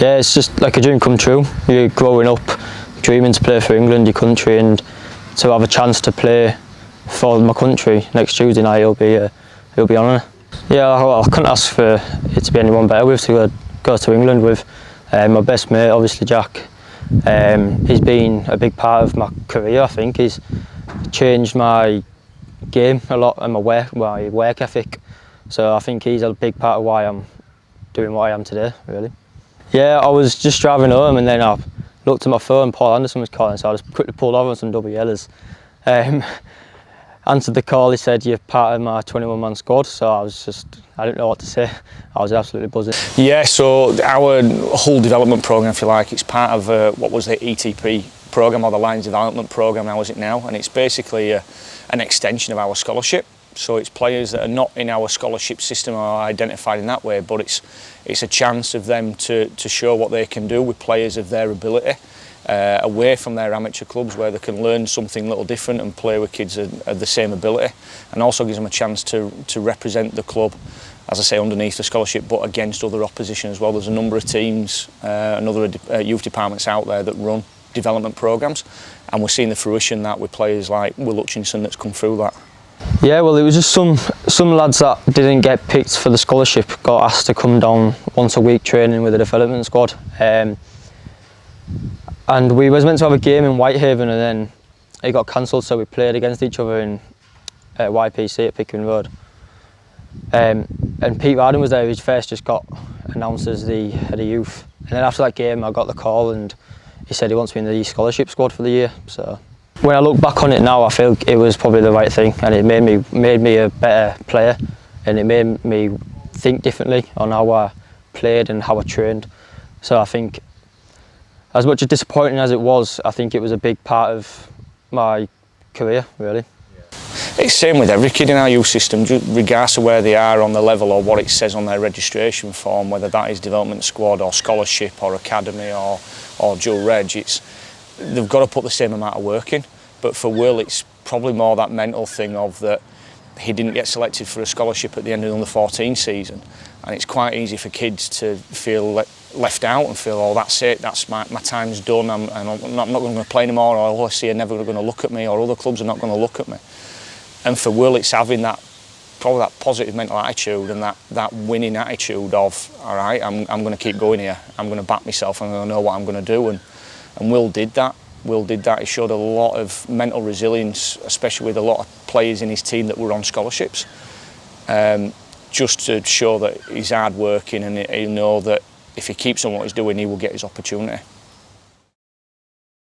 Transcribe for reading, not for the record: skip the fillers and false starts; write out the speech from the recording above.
Yeah, it's just like a dream come true. You're growing up dreaming to play for England, your country, and to have a chance to play for my country next Tuesday night, it'll be an honour. Yeah, I couldn't ask for it to be anyone better with to go to England with. My best mate, obviously Jack. He's been a big part of my career. I think he's changed my game a lot and my work ethic. So I think he's a big part of why I'm doing what I am today, really. Yeah, I was just driving home and then I looked at my phone, Paul Anderson was calling, so I just quickly pulled over on some double yellers. Answered the call, he said, "You're part of my 21-man squad," so I didn't know what to say. I was absolutely buzzing. Yeah, so our whole development programme, if you like, it's part of what was the ETP programme, or the Lions Development Programme, how is it now? And it's basically an extension of our scholarship. So it's players that are not in our scholarship system are identified in that way, but it's a chance of them to show what they can do with players of their ability, away from their amateur clubs where they can learn something a little different and play with kids of the same ability, and also gives them a chance to represent the club, as I say, underneath the scholarship, but against other opposition as well. There's a number of teams and other youth departments out there that run development programmes, and we're seeing the fruition that with players like Will Hutchinson that's come through that. Yeah, well, it was just some lads that didn't get picked for the scholarship got asked to come down once a week training with the development squad. And we was meant to have a game in Whitehaven and then it got cancelled, so we played against each other in YPC at Pickering Road. And Pete Radin was there, who first just got announced as the head of youth. And then after that game I got the call and he said he wants me in the scholarship squad for the year. So when I look back on it now, I feel it was probably the right thing, and it made me a better player, and it made me think differently on how I played and how I trained. So I think, as much as disappointing as it was, I think it was a big part of my career, really. It's the same with every kid in our youth system, regardless of where they are on the level or what it says on their registration form, whether that is development squad or scholarship or academy or dual reg. They've got to put the same amount of work in, but for Will it's probably more that mental thing of that he didn't get selected for a scholarship at the end of the under-14 season, and it's quite easy for kids to feel left out and feel, oh, that's it, that's my time's done, I'm not going to play anymore, or OSC are never going to look at me, or other clubs are not going to look at me. And for Will it's having that, probably that positive mental attitude and that winning attitude of, all right, I'm going to keep going here, I'm going to back myself, I'm going to know what I'm going to do. And Will did that. He showed a lot of mental resilience, especially with a lot of players in his team that were on scholarships, just to show that he's hard working and he'll know that if he keeps on what he's doing, he will get his opportunity.